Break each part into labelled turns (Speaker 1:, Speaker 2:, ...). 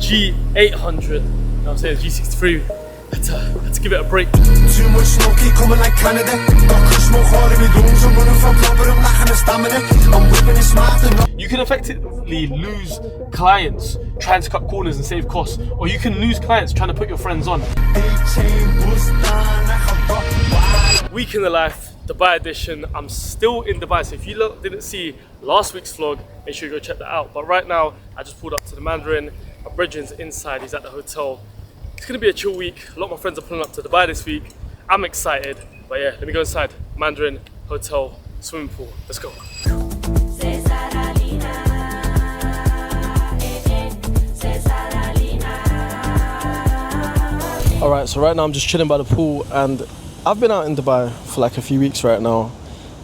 Speaker 1: G800. You know what I'm saying? G63. Had to give it a break.
Speaker 2: Too much smoky coming like Canada.
Speaker 1: You can effectively lose clients trying to cut corners and save costs, or you can lose clients trying to put your friends on. Week in the life, Dubai edition. I'm still in Dubai, so if you didn't see last week's vlog, make sure you go check that out. But right now, I just pulled up to the Mandarin. My brethren's inside, he's at the hotel. It's gonna be a chill week. A lot of my friends are pulling up to Dubai this week. I'm excited, but yeah, let me go inside. Mandarin, hotel, swimming pool. Let's go. Alright, so right now I'm just chilling by the pool, and I've been out in Dubai for like a few weeks right now,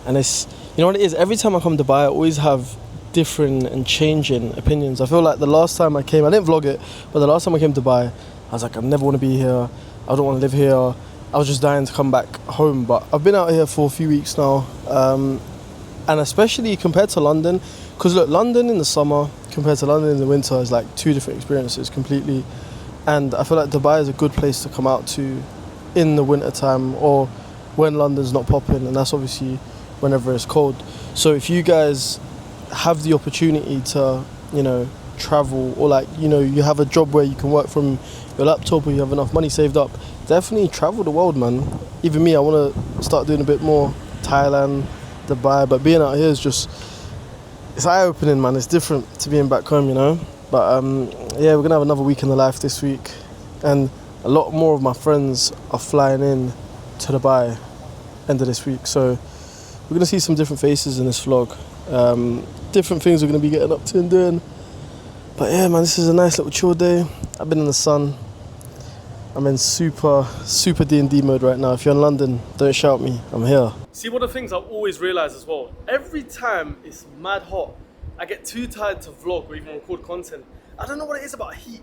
Speaker 1: and it's, you know what it is, every time I come to Dubai I always have different and changing opinions. I feel like the last time I came, I didn't vlog it, but the last time I came to Dubai, I was like, I never want to be here, I don't want to live here, I was just dying to come back home. But I've been out here for a few weeks now, and especially compared to London, because look, London in the summer compared to London in the winter is like two different experiences completely. And I feel like Dubai is a good place to come out to in the winter time, or when London's not popping, and that's obviously whenever it's cold. So if you guys have the opportunity to, you know, travel, or like, you know, you have a job where you can work from your laptop, or you have enough money saved up, definitely travel the world, man. Even me, I want to start doing a bit more Thailand, Dubai, but being out here is just, it's eye-opening, man. It's different to being back home, you know. But yeah, we're gonna have another week in the life this week, and a lot more of my friends are flying in to Dubai end of this week, so we're gonna see some different faces in this vlog, different things we're gonna be getting up to and doing. But yeah, man, this is a nice little chill day. I've been in the sun. I'm in super D&D mode right now. If you're in London, don't shout me, I'm here. See, one of the things I always realise as well, every time it's mad hot, I get too tired to vlog or even record content. I don't know what it is about heat.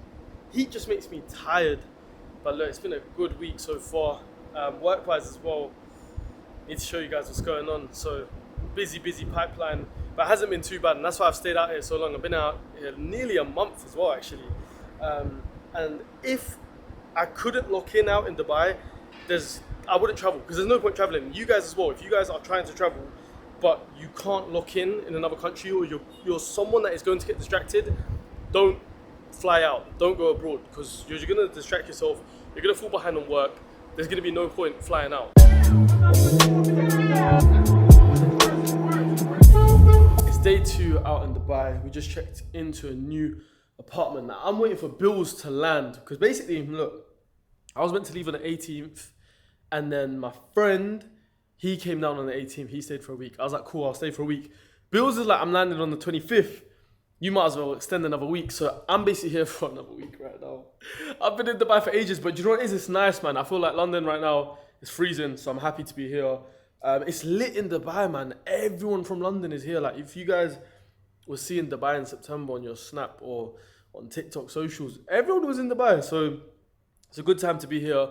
Speaker 1: Heat just makes me tired. But look, it's been a good week so far. Work-wise as well, need to show you guys what's going on. So busy pipeline, but it hasn't been too bad, and that's why I've stayed out here so long. I've been out here nearly a month as well, actually. And if I couldn't lock in out in Dubai, I wouldn't travel, because there's no point traveling. You guys as well, if you guys are trying to travel, but you can't lock in another country, or you're someone that is going to get distracted, don't fly out, don't go abroad, because you're going to distract yourself, you're going to fall behind on work, there's going to be no point flying out. It's day 2 out in Dubai. We just checked into a new apartment. Now I'm waiting for bills to land, because basically, look, I was meant to leave on the 18th, and then my friend, he came down on the 18th, he stayed for a week. I was like, cool, I'll stay for a week. Bills is like, I'm landing on the 25th. You might as well extend another week. So I'm basically here for another week right now. I've been in Dubai for ages, but you know what it is? It's nice, man. I feel like London right now is freezing, so I'm happy to be here. It's lit in Dubai, man. Everyone from London is here. Like, if you guys were seeing Dubai in September on your Snap or on TikTok socials, everyone was in Dubai. So it's a good time to be here.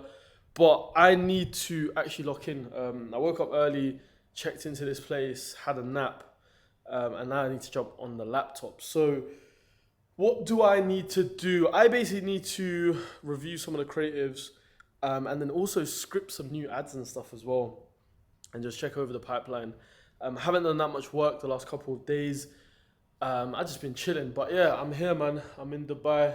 Speaker 1: But I need to actually lock in. I woke up early, checked into this place, had a nap, and now I need to jump on the laptop. So what do I need to do? I basically need to review some of the creatives, and then also script some new ads and stuff as well, and just check over the pipeline. Haven't done that much work the last couple of days. I've just been chilling. But yeah, I'm here, man. I'm in Dubai.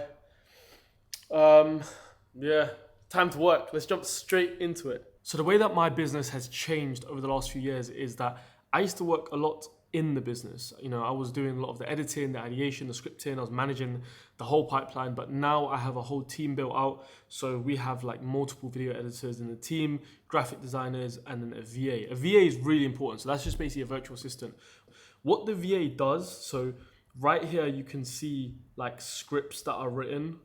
Speaker 1: Yeah. Time to work. Let's jump straight into it. So the way that my business has changed over the last few years is that I used to work a lot in the business. You know, I was doing a lot of the editing, the ideation, the scripting, I was managing the whole pipeline, but now I have a whole team built out. So we have like multiple video editors in the team, graphic designers, and then a VA. A VA is really important. So that's just basically a virtual assistant. What the VA does, so right here you can see like scripts that are written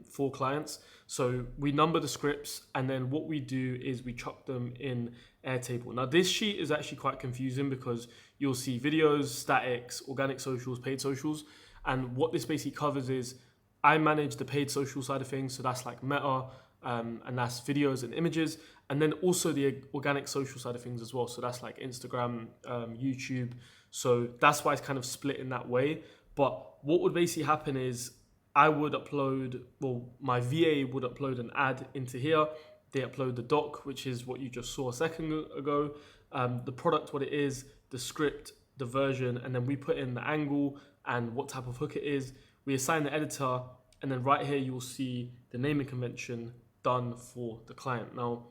Speaker 1: for clients. So we number the scripts, and then what we do is we chuck them in Airtable. Now this sheet is actually quite confusing, because you'll see videos, statics, organic socials, paid socials, and what this basically covers is I manage the paid social side of things, so that's like Meta, and that's videos and images, and then also the organic social side of things as well, so that's like Instagram, YouTube. So that's why it's kind of split in that way. But what would basically happen is I would upload, well, my VA would upload an ad into here. They upload the doc, which is what you just saw a second ago, the product, what it is, the script, the version, and then we put in the angle and what type of hook it is. We assign the editor, and then right here you'll see the naming convention done for the client. Now,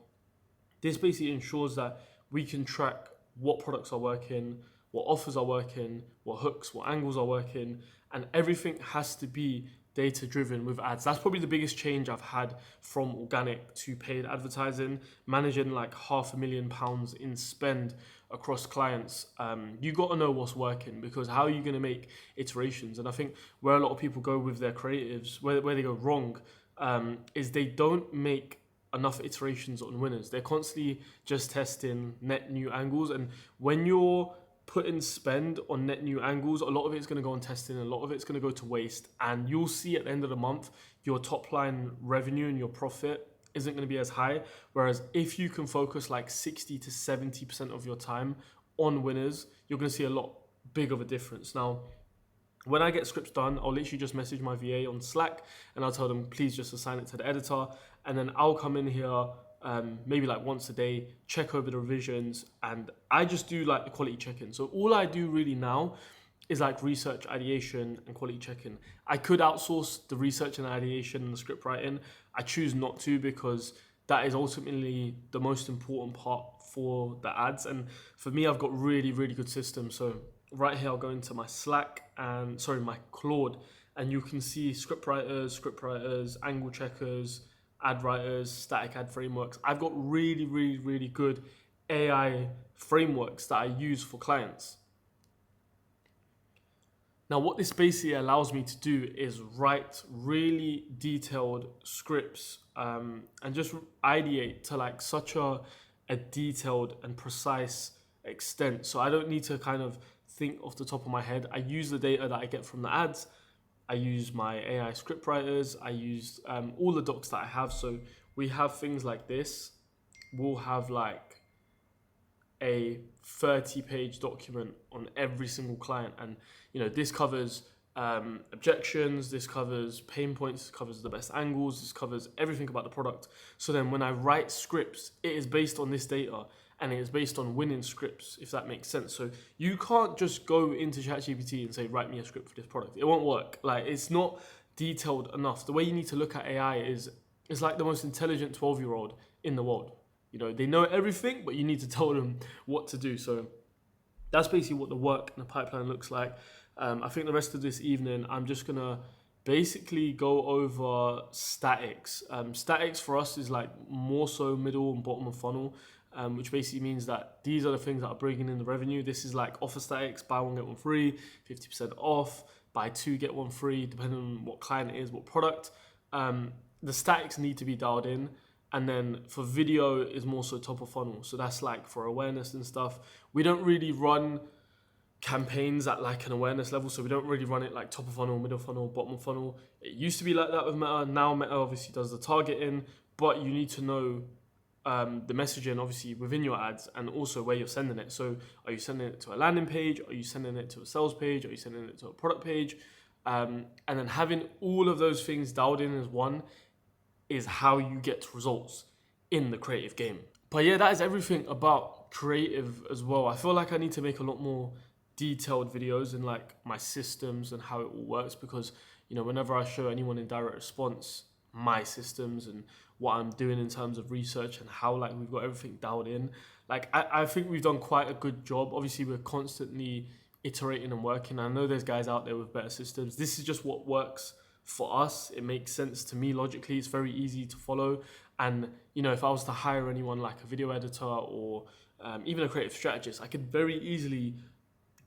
Speaker 1: this basically ensures that we can track what products are working, what offers are working, what hooks, what angles are working, and everything has to be data driven with ads. That's probably the biggest change I've had from organic to paid advertising, managing like £500,000 in spend across clients. You got to know what's working, because how are you going to make iterations? And I think where a lot of people go with their creatives, where they go wrong, is they don't make enough iterations on winners. They're constantly just testing net new angles, and when you're putting spend on net new angles, a lot of it's going to go on testing, a lot of it's going to go to waste, and you'll see at the end of the month your top line revenue and your profit isn't going to be as high. Whereas if you can focus like 60 to 70% of your time on winners, you're going to see a lot big of a difference. Now, when I get scripts done, I'll literally just message my VA on Slack and I'll tell them, please just assign it to the editor. And then I'll come in here maybe like once a day, check over the revisions, and I just do like the quality check-in. So all I do really now is like research, ideation, and quality check-in. I could outsource the research and ideation and the script writing. I choose not to, because that is ultimately the most important part for the ads. And for me, I've got really, really good systems. So right here, I'll go into my Slack and my Claude, and you can see script writers, angle checkers, ad writers, static ad frameworks. I've got really, really, really good AI frameworks that I use for clients. Now, what this basically allows me to do is write really detailed scripts and just ideate to like such a detailed and precise extent. So I don't need to kind of think off the top of my head. I use the data that I get from the ads. I use my AI script writers. I use all the docs that I have. So we have things like this. We'll have like a 30-page document on every single client. And, you know, this covers objections, this covers pain points, this covers the best angles, this covers everything about the product. So then when I write scripts, it is based on this data, and it is based on winning scripts, if that makes sense. So you can't just go into ChatGPT and say, write me a script for this product. It won't work. Like, it's not detailed enough. The way you need to look at AI is, it's like the most intelligent 12-year-old in the world. You know, they know everything, but you need to tell them what to do. So that's basically what the work and the pipeline looks like. I think the rest of this evening, I'm just going to basically go over statics. Statics for us is like more so middle and bottom of funnel, which basically means that these are the things that are bringing in the revenue. This is like offer statics, buy one, get one free, 50% off, buy two, get one free, depending on what client it is, what product. The statics need to be dialed in. And then for video is more so top of funnel. So that's like for awareness and stuff. We don't really run campaigns at like an awareness level. So we don't really run it like top of funnel, middle funnel, bottom of funnel. It used to be like that with Meta. Now Meta obviously does the targeting, but you need to know the messaging obviously within your ads and also where you're sending it. So are you sending it to a landing page? Are you sending it to a sales page? Are you sending it to a product page? And then having all of those things dialed in as one is how you get results in the creative game. But yeah, that is everything about creative as well. I feel like I need to make a lot more detailed videos in like my systems and how it all works, because, you know, whenever I show anyone in direct response my systems and what I'm doing in terms of research and how like we've got everything dialed in, like I think we've done quite a good job. Obviously we're constantly iterating and working. I know there's guys out there with better systems. This is just what works for us. It makes sense to me logically. It's very easy to follow. And, you know, if I was to hire anyone like a video editor or even a creative strategist, I could very easily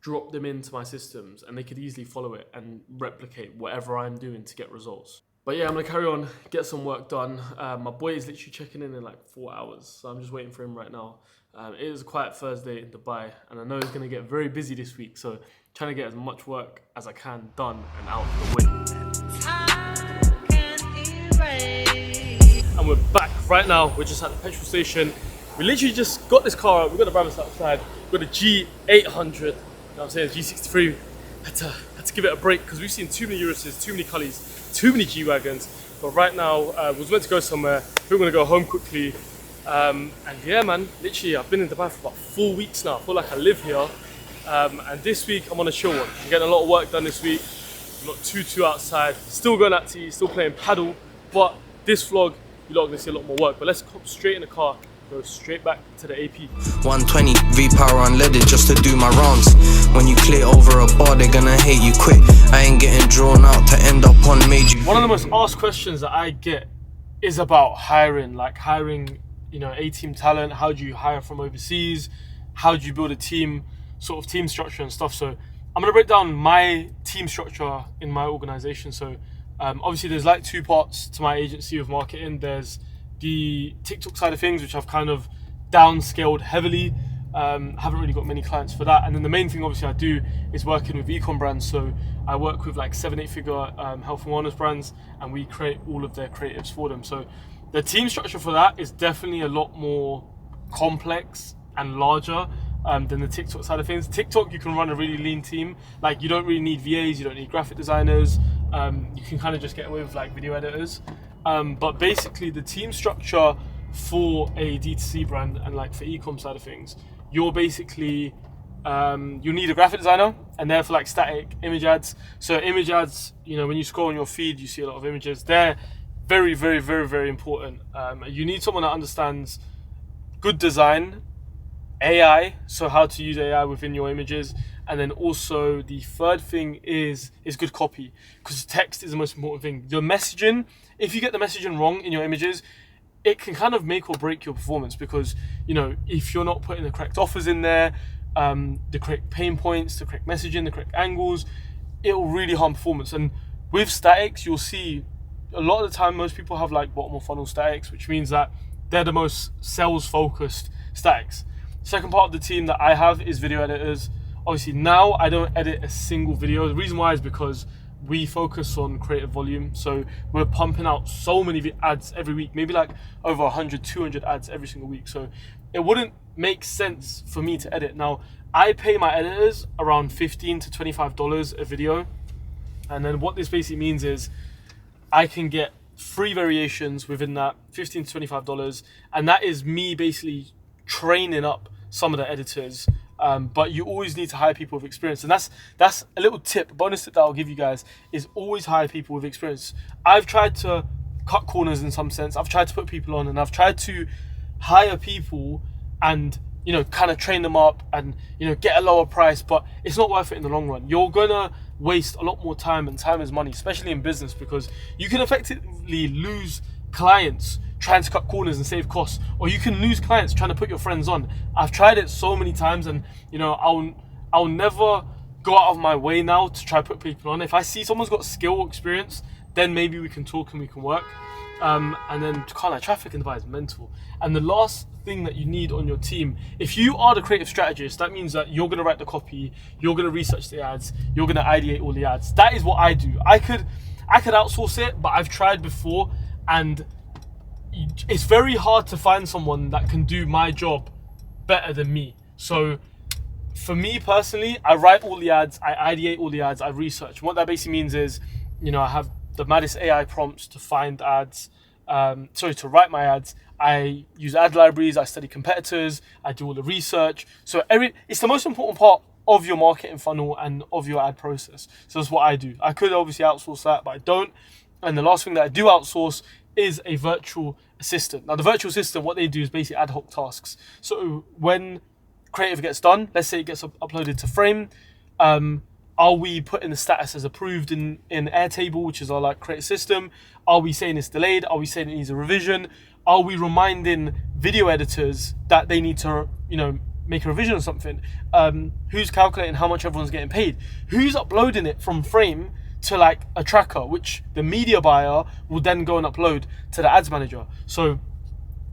Speaker 1: drop them into my systems and they could easily follow it and replicate whatever I'm doing to get results. But yeah, I'm gonna carry on, get some work done. My boy is literally checking in like 4 hours, so I'm just waiting for him right now. It is a quiet Thursday in Dubai, and I know it's gonna get very busy this week, so trying to get as much work as I can done and out the way. And we're back right now. We're just at the petrol station. We literally just got this car out. We've got the Brabus outside. We've got a G800. You know what I'm saying? G63. Had to give it a break because we've seen too many Uruses, too many Cullys,
Speaker 3: too many G-Wagons, but right now was meant to go somewhere. We're going to go home quickly. And yeah, man, literally I've been in Dubai for about 4 weeks now. I feel like I live here. And this week I'm on a chill one. I'm getting a lot of work done this week. I'm not too outside. Still going out to eat, still playing paddle. But this vlog, you're not going to see a lot more work. But let's hop straight in the car, go straight back to the AP.
Speaker 4: 120 V-power unleaded just to do my rounds. When you clear over a bar, they're gonna hate you quick. I ain't getting drawn out to end up on major.
Speaker 3: One of the most asked questions that I get is about hiring, like hiring, you know, A-team talent. How do you hire from overseas? How do you build a team, sort of team structure and stuff? So I'm gonna break down my team structure in my organization. So obviously there's like 2 parts to my agency of marketing. There's the TikTok side of things, which I've kind of downscaled heavily. Haven't really got many clients for that. And then the main thing obviously I do is working with Ecom brands. So I work with like 7-8 figure health and wellness brands, and we create all of their creatives for them. So the team structure for that is definitely a lot more complex and larger than the TikTok side of things. TikTok, you can run a really lean team. Like you don't really need VAs, you don't need graphic designers. You can kind of just get away with like video editors. But basically the team structure for a D2C brand and like for e-com side of things, you're basically, you need a graphic designer, and they're for like static image ads. So image ads, you know, when you scroll on your feed, you see a lot of images. They're very important. You need someone that understands good design, AI, so how to use AI within your images. And then also the third thing is good copy, because text is the most important thing. The messaging, if you get the messaging wrong in your images, it can kind of make or break your performance, because, you know, if you're not putting the correct offers in there, the correct pain points, the correct messaging, the correct angles, it will really harm performance. And with statics, you'll see a lot of the time most people have like bottom of funnel statics, which means that they're the most sales focused statics. Second part of the team that I have is video editors. Obviously now I don't edit a single video. The reason why is because we focus on creative volume. So we're pumping out so many ads every week, maybe like over 100, 200 ads every single week. So it wouldn't make sense for me to edit. Now I pay my editors around $15 to $25 a video. And then what this basically means is I can get free variations within that $15 to $25. And that is me basically training up some of the editors. But you always need to hire people with experience, and that's a little tip, bonus tip that I'll give you guys, is always hire people with experience. I've tried to cut corners in some sense. I've tried to put people on, and I've tried to hire people and, you know, kind of train them up and, you know, get a lower price, but it's not worth it in the long run. You're gonna waste a lot more time, and time is money, especially in business, because you can effectively lose clients trying to cut corners and save costs, or you can lose clients trying to put your friends on. I've tried it so many times, and, you know, I'll never go out of my way now to try to put people on. If I see someone's got skill or experience, then maybe we can talk and we can work. And then kind of traffic in Dubai is mental. And the last thing that you need on your team, if you are the creative strategist, that means that you're going to write the copy, you're going to research the ads, you're going to ideate all the ads. That is what I do. I could outsource it, but I've tried before, and it's very hard to find someone that can do my job better than me. So for me personally, I write all the ads, I ideate all the ads, I research. What that basically means is, you know, I have the maddest AI prompts to find ads, to write my ads. I use ad libraries, I study competitors, I do all the research. So it's the most important part of your marketing funnel and of your ad process. So that's what I do. I could obviously outsource that, but I don't. And the last thing that I do outsource is a virtual assistant. Now the virtual assistant, what they do is basically ad hoc tasks. So when creative gets done, let's say it gets uploaded to Frame, are we putting the status as approved in Airtable, which is our like creative system? Are we saying it's delayed? Are we saying it needs a revision? Are we reminding video editors that they need to, you know, make a revision or something? Who's calculating how much everyone's getting paid? Who's uploading it from Frame to like a tracker, which the media buyer will then go and upload to the ads manager? So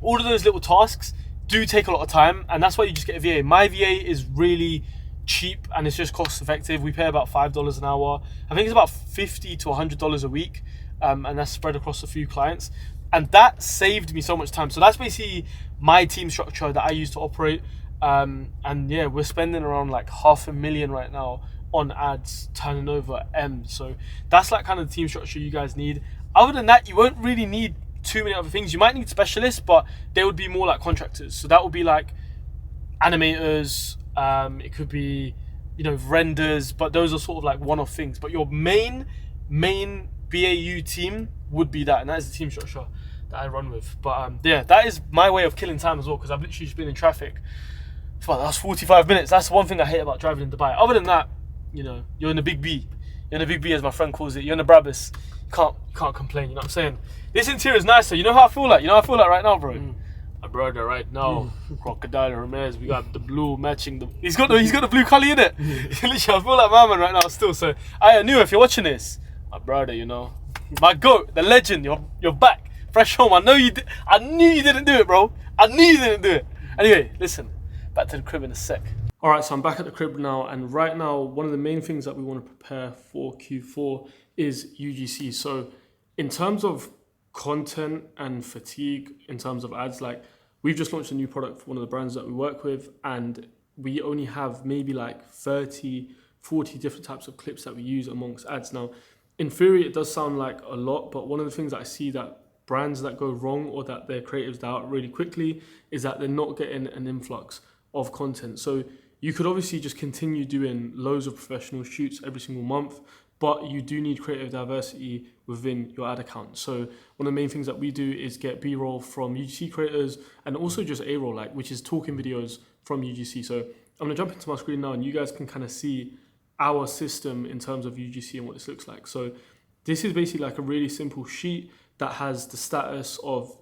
Speaker 3: all of those little tasks do take a lot of time, and that's why you just get a VA. My VA is really cheap and it's just cost effective. We pay about $5 an hour. I think it's about $50 to $100 a week, and that's spread across a few clients, and that saved me so much time. So that's basically my team structure that I use to operate. And yeah, we're spending around like $500,000 right now on ads, turning over M. So that's like kind of the team structure you guys need. Other than that, you won't really need too many other things. You might need specialists, but they would be more like contractors. So that would be like animators, it could be, renders, but those are sort of like one-off things. But your main BAU team would be that, and that is the team structure that I run with. But yeah, that is my way of killing time as well, because I've literally just been in traffic for the last 45 minutes. That's one thing I hate about driving in Dubai. Other than that, you're in the big B. You're in the big B, as my friend calls it. You're in the Brabus. You can't complain, you know what I'm saying? This interior is nicer. You know how I feel like? You know how I feel like right now, bro? My brother right now, Crocodile Ramirez, we got the blue matching the... He's got the blue colour in it. Literally, I feel like my man right now still. So, I knew if you're watching this, my brother, my goat, the legend, you're back. Fresh home. I knew you didn't do it, bro. I knew you didn't do it. Anyway, listen, back to the crib in a sec. All right, so I'm back at the crib now, and right now, one of the main things that we want to prepare for Q4 is UGC. So, in terms of content and fatigue, in terms of ads, like we've just launched a new product for one of the brands that we work with, and we only have maybe like 30, 40 different types of clips that we use amongst ads. Now, in theory, it does sound like a lot, but one of the things that I see that brands that go wrong or that their creatives die out really quickly is that they're not getting an influx of content. So you could obviously just continue doing loads of professional shoots every single month, but you do need creative diversity within your ad account. So one of the main things that we do is get B-roll from UGC creators, and also just A-roll, which is talking videos from UGC. So I'm gonna jump into my screen now, and you guys can kind of see our system in terms of UGC and what this looks like. So this is basically like a really simple sheet that has the status of,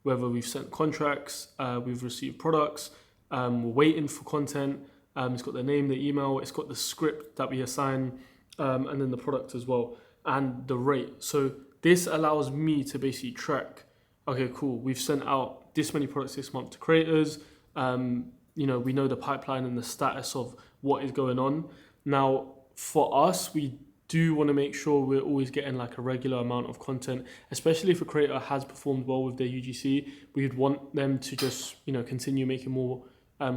Speaker 3: whether we've sent contracts, we've received products, we're waiting for content. It's got the name, the email, it's got the script that we assign, and then the product as well, and the rate. So this allows me to basically track, okay, cool, we've sent out this many products this month to creators. We know the pipeline and the status of what is going on. Now, for us, we do want to make sure we're always getting like a regular amount of content, especially if a creator has performed well with their UGC. We would want them to just, continue making more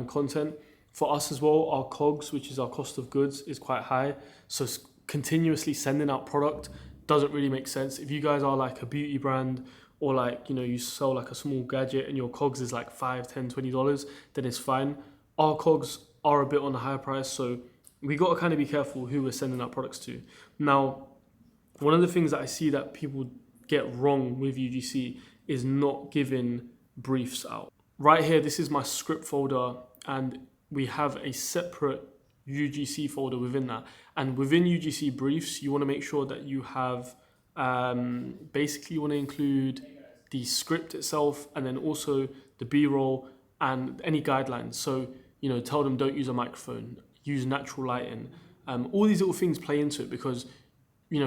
Speaker 3: content. For us as well, our COGS, which is our cost of goods, is quite high. So continuously sending out product doesn't really make sense. If you guys are like a beauty brand, or like, you sell like a small gadget and your COGS is like $5, $10, $20, then it's fine. Our COGS are a bit on the higher price, so we got to kind of be careful who we're sending our products to. Now, one of the things that I see that people get wrong with UGC is not giving briefs out. Right here, this is my script folder, and we have a separate UGC folder within that. And within UGC briefs, you want to make sure that you have, basically you want to include the script itself, and then also the B-roll and any guidelines. So, tell them don't use a microphone, use natural lighting. All these little things play into it because,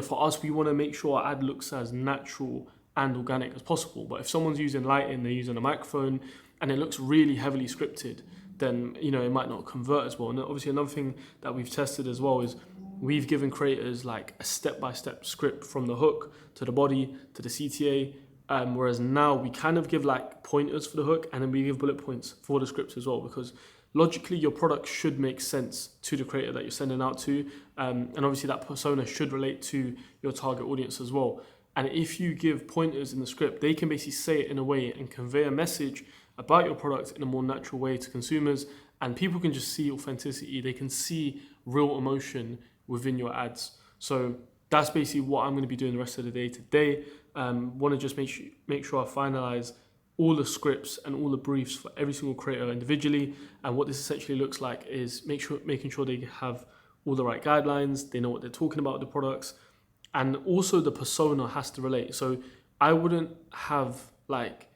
Speaker 3: for us, we want to make sure our ad looks as natural and organic as possible. But if someone's using lighting, they're using a microphone, and it looks really heavily scripted, then, it might not convert as well. And obviously another thing that we've tested as well is we've given creators like a step-by-step script from the hook to the body to the CTA, whereas now we kind of give like pointers for the hook, and then we give bullet points for the script as well, because logically your product should make sense to the creator that you're sending out to, and obviously that persona should relate to your target audience as well. And if you give pointers in the script, they can basically say it in a way and convey a message about your product in a more natural way to consumers, and people can just see authenticity. They can see real emotion within your ads. So that's basically what I'm going to be doing the rest of the day today. Want to just make sure I finalize all the scripts and all the briefs for every single creator individually. And what this essentially looks like is making sure they have all the right guidelines, they know what they're talking about with the products, and also the persona has to relate. So I wouldn't have like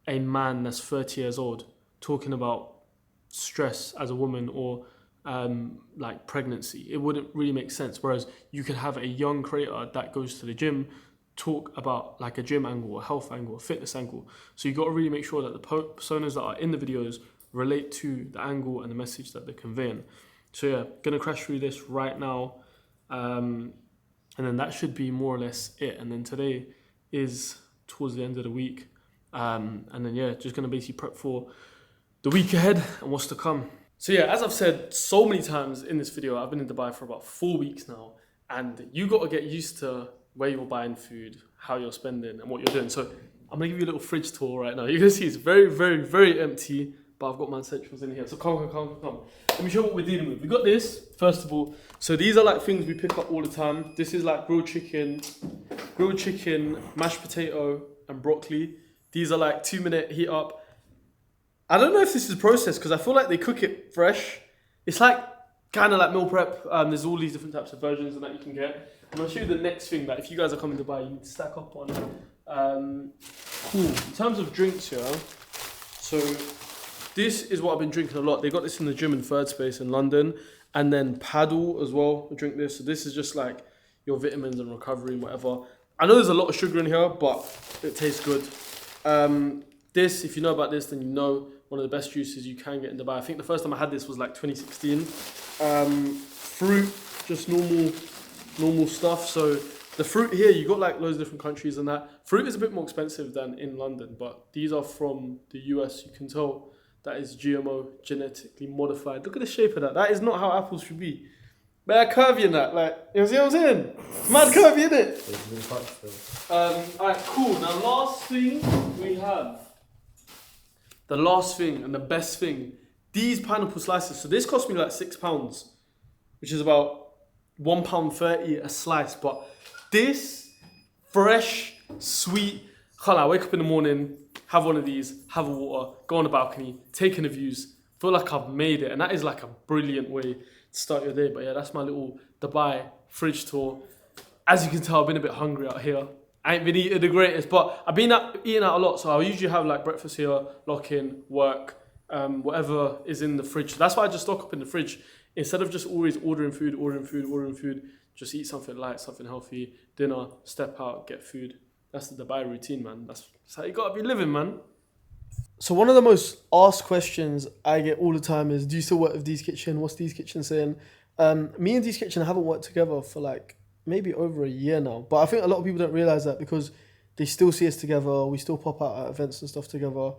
Speaker 3: a man that's 30 years old talking about stress as a woman or like pregnancy. It wouldn't really make sense. Whereas you could have a young creator that goes to the gym talk about like a gym angle, a health angle, a fitness angle. So you got to really make sure that the personas that are in the videos relate to the angle and the message that they're conveying. So yeah, gonna crash through this right now, and then that should be more or less it. And then today is towards the end of the week, and then yeah, just gonna basically prep for the week ahead and what's to come. So yeah, as I've said so many times in this video, I've been in Dubai for about 4 weeks now, and you got to get used to where you're buying food, how you're spending, and what you're doing. So I'm gonna give you a little fridge tour right now. You can see it's very, very, very empty, but I've got my essentials in here. So come. Let me show you what we're dealing with. We got this, first of all. So these are like things we pick up all the time. This is like grilled chicken, mashed potato, and broccoli. These are like 2-minute heat up. I don't know if this is processed because I feel like they cook it fresh. It's like kind of like meal prep. There's all these different types of versions and that you can get. And I'll show you the next thing that if you guys are coming to buy, you need to stack up on. Cool. In terms of drinks here, so this is what I've been drinking a lot. They got this in the gym in Third Space in London, and then Paddle as well. I drink this. So this is just like your vitamins and recovery and whatever. I know there's a lot of sugar in here, but it tastes good. This, if you know about this, then you know one of the best juices you can get in Dubai. I think the first time I had this was like 2016. Fruit, just normal stuff. So the fruit here, you got like loads of different countries and that. Fruit is a bit more expensive than in London, but these are from the US. You can tell that is GMO, genetically modified. Look at the shape of that. That is not how apples should be. But curvy in that, like, you see what I'm saying? It's mad curvy, isn't it? Alright, cool. Now last thing we have. The last thing and the best thing, these pineapple slices. So this cost me like £6, which is about £1.30 a slice. But this fresh, sweet, I wake up in the morning, have one of these, have a water, go on the balcony, take in the views, feel like I've made it. And that is like a brilliant way to start your day. But yeah, that's my little Dubai fridge tour. As you can tell, I've been a bit hungry out here. I ain't been eating the greatest, but I've been eating out a lot. So I'll usually have like breakfast here, lock in, work, whatever is in the fridge. That's why I just stock up in the fridge. Instead of just always ordering food, just eat something light, something healthy, dinner, step out, get food. That's the Dubai routine, man. That's how you gotta be living, man. So one of the most asked questions I get all the time is, do you still work with D's Kitchen? What's D's Kitchen saying? Me and D's Kitchen haven't worked together for like maybe over a year now. But I think a lot of people don't realise that because they still see us together. We still pop out at events and stuff together.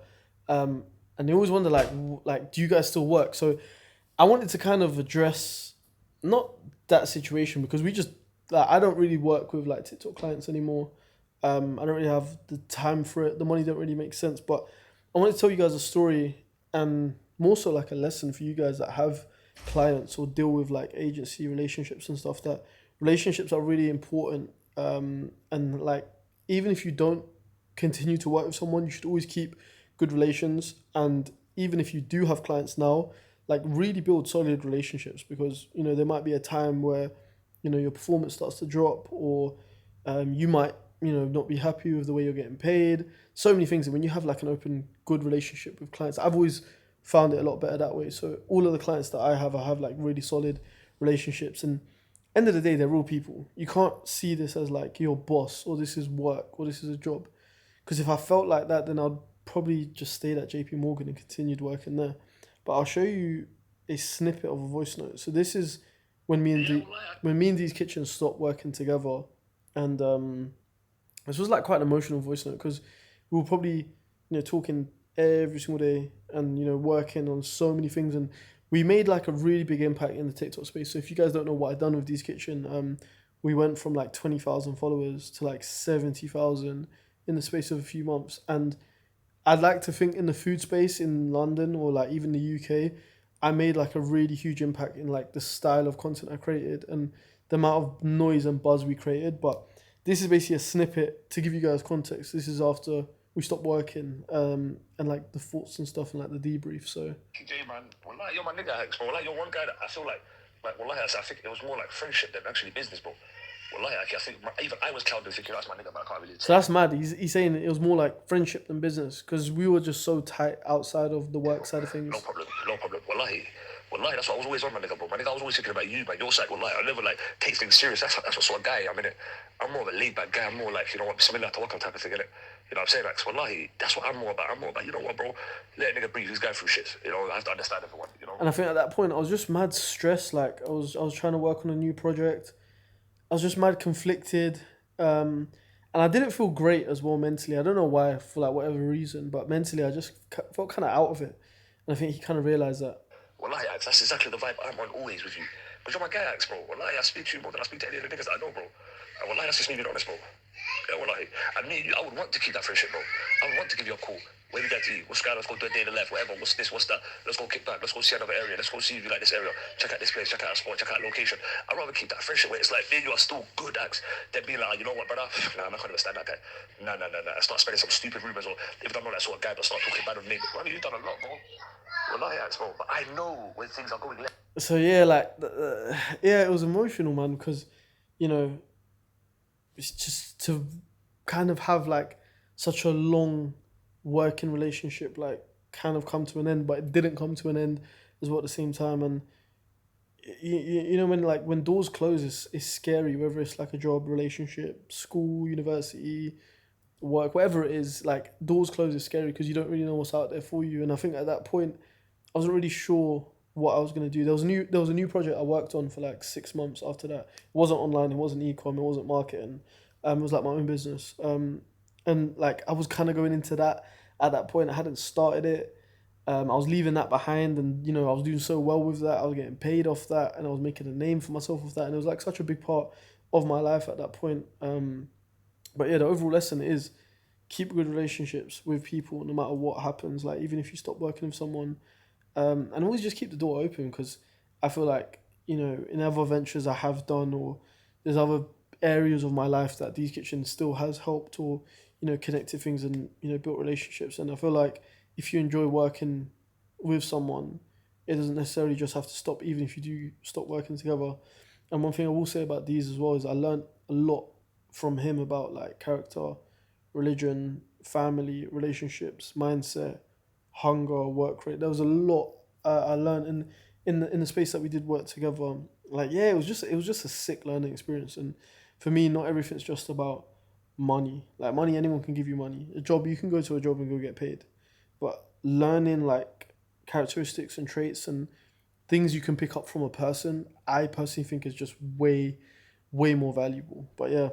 Speaker 3: And they always wonder like, do you guys still work? So I wanted to kind of address not that situation because we just, like, I don't really work with like TikTok clients anymore. I don't really have the time for it. The money don't really make sense. But I wanted to tell you guys a story and more so like a lesson for you guys that have clients or deal with like agency relationships and stuff, that relationships are really important. And like, even if you don't continue to work with someone, you should always keep good relations. And even if you do have clients now, like really build solid relationships because, you know, there might be a time where, you know, your performance starts to drop or you might, you know, not be happy with the way you're getting paid. So many things. And when you have like an open, good relationship with clients, I've always found it a lot better that way. So all of the clients that I have like really solid relationships. And end of the day, they're real people. You can't see this as like your boss or this is work or this is a job. Because if I felt like that, then I'd probably just stayed at JP Morgan and continued working there. But I'll show you a snippet of a voice note. So this is when me and D's Kitchen stopped working together. And this was like quite an emotional voice note because we were probably, you know, talking every single day and, you know, working on so many things. And we made like a really big impact in the TikTok space. So if you guys don't know what I've done with D's Kitchen, we went from like 20,000 followers to like 70,000 in the space of a few months. And I'd like to think in the food space in London or like even the UK, I made like a really huge impact in like the style of content I created and the amount of noise and buzz we created. But this is basically a snippet to give you guys context. This is after we stopped working and like the thoughts and stuff and like the debrief. So
Speaker 5: TJ, man, wallahi, you're my nigga, Hex, bro. Wallahi, you're one guy that I feel like wallahi, I think it was more like friendship than actually business, bro. Wallahi, I think even I was clouded thinking that's my nigga, but I can't really.
Speaker 1: So that's mad. He's saying it was more like friendship than business because we were just so tight outside of the work side of things.
Speaker 5: No problem. Wallahi, that's what I was always on, my nigga, bro. My nigga, I was always thinking about you, man. Your side, wallahi. I never like take things serious. That's what sort of guy I'm in it. I'm more of a laid back guy. I'm more like, you know what, bismillah tawakkal type of thing, innit? You know what I'm saying? Like, so wallahi, that's what I'm more about. I'm more about, you know what, bro? Let a nigga breathe. He's going through shit. You know, I have to understand everyone, you know?
Speaker 1: And I think at that point I was just mad stressed. Like I was trying to work on a new project. I was just mad conflicted. And I didn't feel great as well mentally. I don't know why, for like whatever reason, but mentally I just felt kind of out of it. And I think he kind of realised that.
Speaker 5: Wallahi, Axe, that's exactly the vibe I'm on always with you. Because you're my guy, Axe, bro. Wallahi, I speak to you more than I speak to any of the niggas that I know, bro. And wallahi, that's just me being honest, bro. Yeah, wallahi. And me and you, I would want to keep that friendship, bro. I would want to give you a call. Where you get to eat? What's going on? Let's go do a day in the life, whatever. What's this? What's that? Let's go kick back. Let's go see another area. Let's go see if you like this area. Check out this place. Check out a spot. Check out a location. I'd rather keep that friendship where it's like, me and you are still good, Axe. Then being like, you know what, brother? Nah, I'm not going to stand that guy. Nah. I start spreading some stupid rumors, or if I'm not that sort of guy, but start talking bad of me. Brother, you've done a lot, bro. Wallahi, Axe, bro. But I know when things are going left.
Speaker 1: So yeah, like yeah, it was emotional, man, because you know, it's just to kind of have like such a long working relationship like kind of come to an end, but it didn't come to an end as well at the same time. And you know, when doors close, it's scary, whether it's like a job, relationship, school, university, work, whatever it is. Like doors close is scary because you don't really know what's out there for you. And I think at that point I wasn't really sure what I was going to do. There was a new project I worked on for like 6 months after that. It wasn't online, it wasn't ecom, it wasn't marketing. It was like my own business. And like I was kind of going into that at that point. I hadn't started it. I was leaving that behind, and you know, I was doing so well with that. I was getting paid off that, and I was making a name for myself with that. And it was like such a big part of my life at that point. But yeah, the overall lesson is keep good relationships with people no matter what happens. Like even if you stop working with someone, and always just keep the door open, because I feel like, you know, in other ventures I have done, or there's other areas of my life that These Kitchens still has helped, or you know, connected things and, you know, built relationships. And I feel like if you enjoy working with someone, it doesn't necessarily just have to stop, even if you do stop working together. And one thing I will say about These as well is I learned a lot from him about like character, religion, family, relationships, mindset, hunger, work rate. There was a lot I learned in the space that we did work together. Like yeah, it was just a sick learning experience. And for me, not everything's just about money. Like money, anyone can give you money. A job, you can go to a job and go get paid. But learning like characteristics and traits and things you can pick up from a person, I personally think is just way more valuable. But yeah,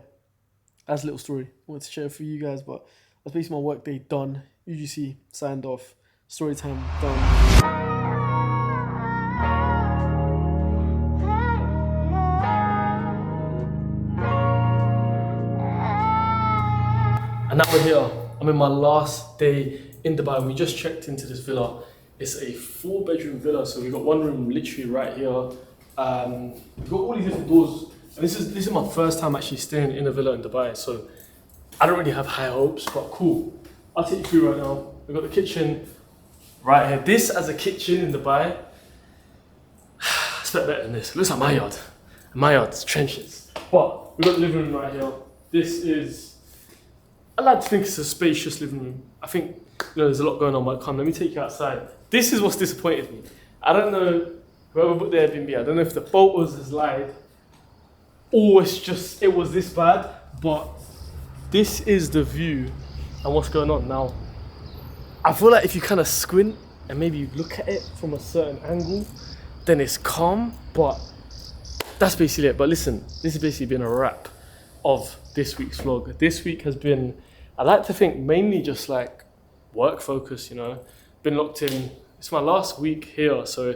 Speaker 1: that's a little story I wanted to share for you guys. But that's basically my work day done. UGC signed off. Story time done.
Speaker 3: And now we're here. I'm in my last day in Dubai, and we just checked into this villa. It's a 4-bedroom villa, so we've got one room literally right here. We've got all these different doors, and this is my first time actually staying in a villa in Dubai, so I don't really have high hopes, but cool. I'll take you through right now. We've got the kitchen right here. This as a kitchen in Dubai, it's a bit better than this. It looks like my yard. My yard's trenches. But we've got the living room right here. This is, I like to think it's a spacious living room. I think, you know, there's a lot going on, but come, let me take you outside. This is what's disappointed me. I don't know, whoever booked the Airbnb, I don't know if the photos has lied, or it was this bad, but this is the view and what's going on now. I feel like if you kind of squint and maybe you look at it from a certain angle, then it's calm, but that's basically it. But listen, this has basically been a wrap of this week's vlog. This week has been, I like to think, mainly just like work focus, you know. Been locked in. It's my last week here, so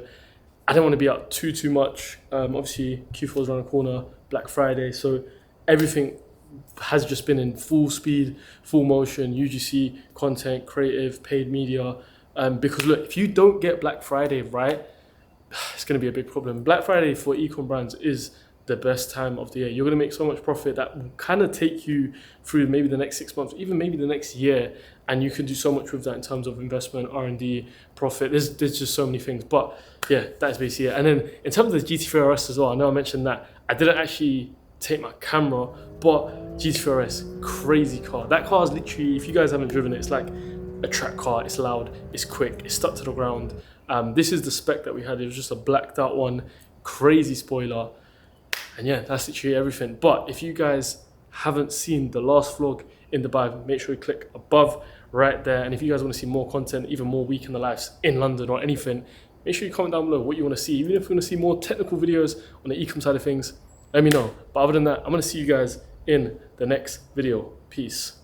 Speaker 3: I don't want to be out too much. Obviously, Q4 is around the corner, Black Friday, so everything has just been in full speed, full motion, UGC, content, creative, paid media. Because look, if you don't get Black Friday right, it's going to be a big problem. Black Friday for Ecom brands is the best time of the year. You're going to make so much profit that will kind of take you through maybe the next 6 months, even maybe the next year, and you can do so much with that in terms of investment, R&D, profit. There's just so many things. But yeah, that's basically it. And then in terms of the GT3 RS as well, I know I mentioned that I didn't actually take my camera, but GT3 RS, crazy car. That car is literally, if you guys haven't driven it, it's like a track car. It's loud, it's quick, it's stuck to the ground. This is the spec that we had. It was just a blacked out one, crazy spoiler. And yeah, that's literally everything. But if you guys haven't seen the last vlog in Dubai, make sure you click above right there. And if you guys want to see more content, even more week in the lives in London or anything, make sure you comment down below what you want to see. Even if you want to see more technical videos on the Ecom side of things, let me know. But other than that, I'm going to see you guys in the next video. Peace.